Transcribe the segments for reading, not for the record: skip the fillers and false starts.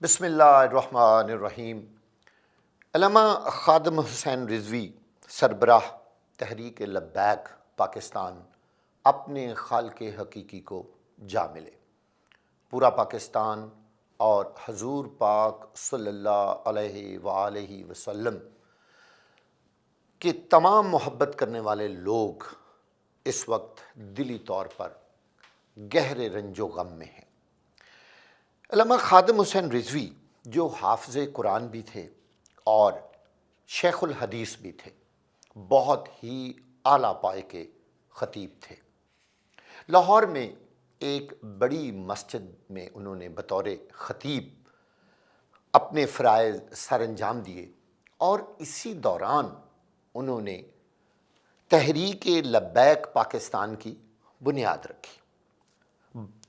بسم اللہ الرحمن الرحیم۔ علامہ خادم حسین رضوی سربراہ تحریک لبیک پاکستان اپنے خالق حقیقی کو جا ملے۔ پورا پاکستان اور حضور پاک صلی اللہ علیہ وآلہ وسلم کے تمام محبت کرنے والے لوگ اس وقت دلی طور پر گہرے رنج و غم میں ہیں۔ علامہ خادم حسین رضوی جو حافظ قرآن بھی تھے اور شیخ الحدیث بھی تھے، بہت ہی اعلیٰ پائے کے خطیب تھے۔ لاہور میں ایک بڑی مسجد میں انہوں نے بطور خطیب اپنے فرائض سر انجام دیے اور اسی دوران انہوں نے تحریک لبیک پاکستان کی بنیاد رکھی۔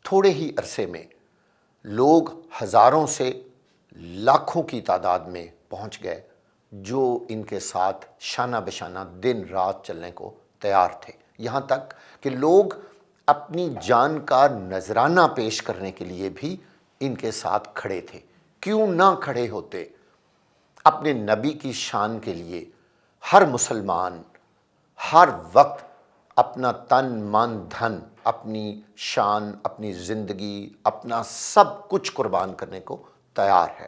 تھوڑے ہی عرصے میں لوگ ہزاروں سے لاکھوں کی تعداد میں پہنچ گئے جو ان کے ساتھ شانہ بشانہ دن رات چلنے کو تیار تھے، یہاں تک کہ لوگ اپنی جان کا نذرانہ پیش کرنے کے لیے بھی ان کے ساتھ کھڑے تھے۔ کیوں نہ کھڑے ہوتے؟ اپنے نبی کی شان کے لیے ہر مسلمان ہر وقت اپنا تن من دھن، اپنی شان، اپنی زندگی، اپنا سب کچھ قربان کرنے کو تیار ہے۔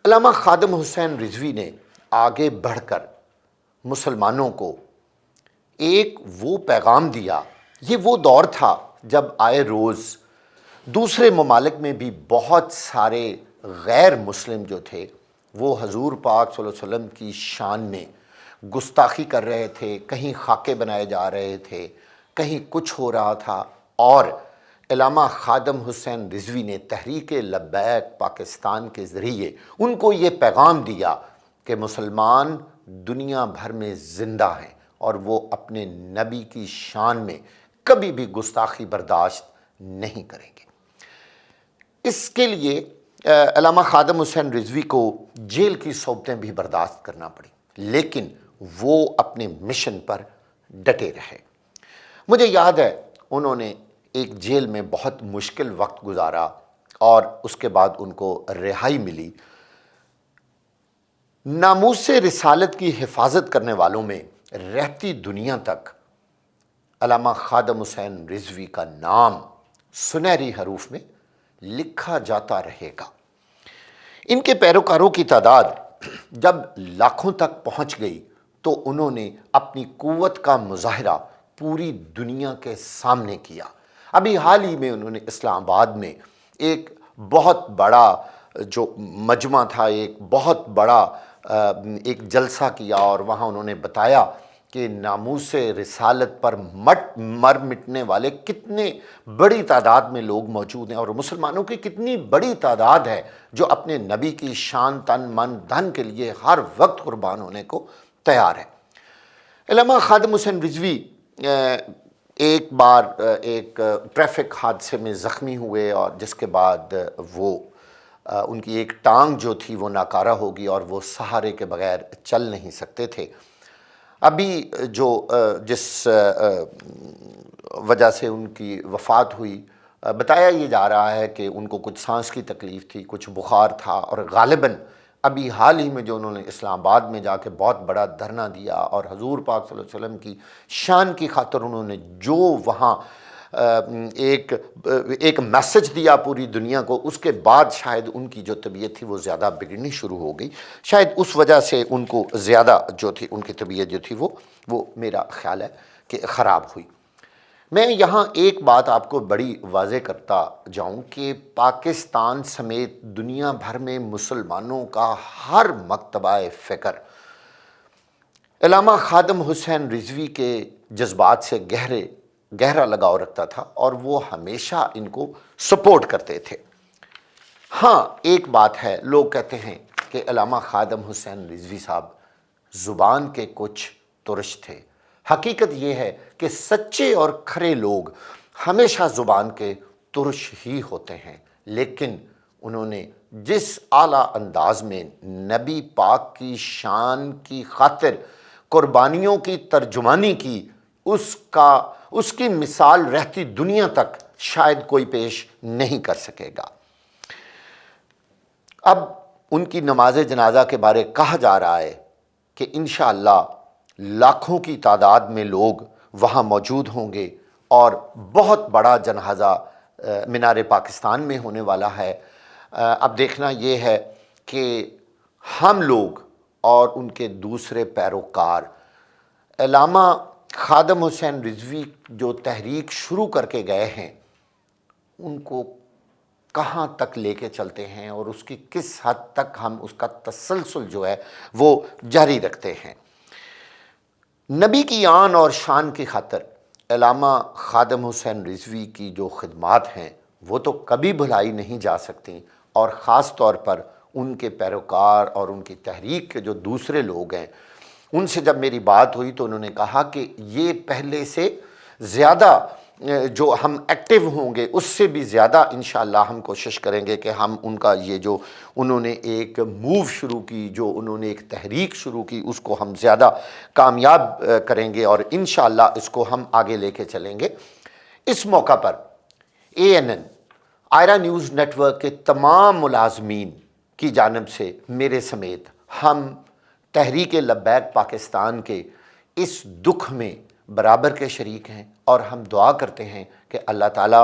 علامہ خادم حسین رضوی نے آگے بڑھ کر مسلمانوں کو ایک وہ پیغام دیا۔ یہ وہ دور تھا جب آئے روز دوسرے ممالک میں بھی بہت سارے غیر مسلم جو تھے وہ حضور پاک صلی اللہ علیہ وسلم کی شان میں گستاخی کر رہے تھے، کہیں خاکے بنائے جا رہے تھے، کہیں کچھ ہو رہا تھا، اور علامہ خادم حسین رضوی نے تحریک لبیک پاکستان کے ذریعے ان کو یہ پیغام دیا کہ مسلمان دنیا بھر میں زندہ ہیں اور وہ اپنے نبی کی شان میں کبھی بھی گستاخی برداشت نہیں کریں گے۔ اس کے لیے علامہ خادم حسین رضوی کو جیل کی صحبتیں بھی برداشت کرنا پڑی، لیکن وہ اپنے مشن پر ڈٹے رہے۔ مجھے یاد ہے انہوں نے ایک جیل میں بہت مشکل وقت گزارا اور اس کے بعد ان کو رہائی ملی۔ ناموس رسالت کی حفاظت کرنے والوں میں رہتی دنیا تک علامہ خادم حسین رضوی کا نام سنہری حروف میں لکھا جاتا رہے گا۔ ان کے پیروکاروں کی تعداد جب لاکھوں تک پہنچ گئی تو انہوں نے اپنی قوت کا مظاہرہ پوری دنیا کے سامنے کیا۔ ابھی حال ہی میں انہوں نے اسلام آباد میں ایک بہت بڑا جو مجمع تھا، ایک بہت بڑا ایک جلسہ کیا اور وہاں انہوں نے بتایا کہ ناموس رسالت پر مر مٹنے والے کتنے بڑی تعداد میں لوگ موجود ہیں اور مسلمانوں کی کتنی بڑی تعداد ہے جو اپنے نبی کی شان، تن من دھن کے لیے ہر وقت قربان ہونے کو تیار ہے۔ علامہ خادم حسین رضوی ایک بار ایک ٹریفک حادثے میں زخمی ہوئے اور جس کے بعد وہ ان کی ایک ٹانگ جو تھی وہ ناکارہ ہوگی اور وہ سہارے کے بغیر چل نہیں سکتے تھے۔ ابھی جس وجہ سے ان کی وفات ہوئی، بتایا یہ جا رہا ہے کہ ان کو کچھ سانس کی تکلیف تھی، کچھ بخار تھا، اور غالباً ابھی حال ہی میں جو انہوں نے اسلام آباد میں جا کے بہت بڑا دھرنا دیا اور حضور پاک صلی اللہ علیہ وسلم کی شان کی خاطر انہوں نے جو وہاں ایک میسج دیا پوری دنیا کو، اس کے بعد شاید ان کی جو طبیعت تھی وہ زیادہ بگڑنی شروع ہو گئی۔ شاید اس وجہ سے ان کو زیادہ جو تھی ان کی طبیعت جو تھی وہ میرا خیال ہے کہ خراب ہوئی۔ میں یہاں ایک بات آپ کو بڑی واضح کرتا جاؤں کہ پاکستان سمیت دنیا بھر میں مسلمانوں کا ہر مکتبہ فکر علامہ خادم حسین رضوی کے جذبات سے گہرا لگاؤ رکھتا تھا اور وہ ہمیشہ ان کو سپورٹ کرتے تھے۔ ہاں ایک بات ہے، لوگ کہتے ہیں کہ علامہ خادم حسین رضوی صاحب زبان کے کچھ ترش تھے۔ حقیقت یہ ہے کہ سچے اور کھرے لوگ ہمیشہ زبان کے ترش ہی ہوتے ہیں، لیکن انہوں نے جس اعلیٰ انداز میں نبی پاک کی شان کی خاطر قربانیوں کی ترجمانی کی، اس کی مثال رہتی دنیا تک شاید کوئی پیش نہیں کر سکے گا۔ اب ان کی نماز جنازہ کے بارے کہا جا رہا ہے کہ انشاءاللہ لاکھوں کی تعداد میں لوگ وہاں موجود ہوں گے اور بہت بڑا جنازہ مینار پاکستان میں ہونے والا ہے۔ اب دیکھنا یہ ہے کہ ہم لوگ اور ان کے دوسرے پیروکار علامہ خادم حسین رضوی جو تحریک شروع کر کے گئے ہیں ان کو کہاں تک لے کے چلتے ہیں اور اس کی کس حد تک ہم اس کا تسلسل جو ہے وہ جاری رکھتے ہیں۔ نبی کی آن اور شان کی خاطر علامہ خادم حسین رضوی کی جو خدمات ہیں وہ تو کبھی بھلائی نہیں جا سکتی، اور خاص طور پر ان کے پیروکار اور ان کی تحریک کے جو دوسرے لوگ ہیں ان سے جب میری بات ہوئی تو انہوں نے کہا کہ یہ پہلے سے زیادہ جو ہم ایکٹیو ہوں گے اس سے بھی زیادہ انشاءاللہ ہم کوشش کریں گے کہ ہم ان کا یہ جو انہوں نے ایک موو شروع کی، جو انہوں نے ایک تحریک شروع کی، اس کو ہم زیادہ کامیاب کریں گے اور انشاءاللہ اس کو ہم آگے لے کے چلیں گے۔ اس موقع پر ANN آئرہ نیوز نیٹ ورک کے تمام ملازمین کی جانب سے میرے سمیت ہم تحریک لبیک پاکستان کے اس دکھ میں برابر کے شریک ہیں، اور ہم دعا کرتے ہیں کہ اللہ تعالیٰ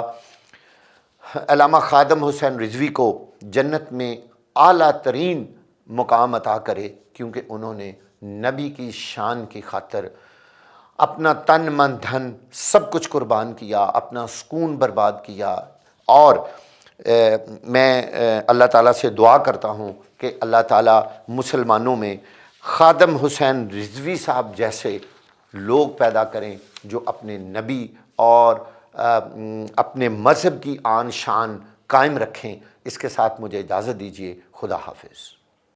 علامہ خادم حسین رضوی کو جنت میں اعلیٰ ترین مقام عطا کرے، کیونکہ انہوں نے نبی کی شان کی خاطر اپنا تن من دھن سب کچھ قربان کیا، اپنا سکون برباد کیا، اور میں اللہ تعالیٰ سے دعا کرتا ہوں کہ اللہ تعالیٰ مسلمانوں میں خادم حسین رضوی صاحب جیسے لوگ پیدا کریں جو اپنے نبی اور اپنے مذہب کی آن شان قائم رکھیں۔ اس کے ساتھ مجھے اجازت دیجیے، خدا حافظ۔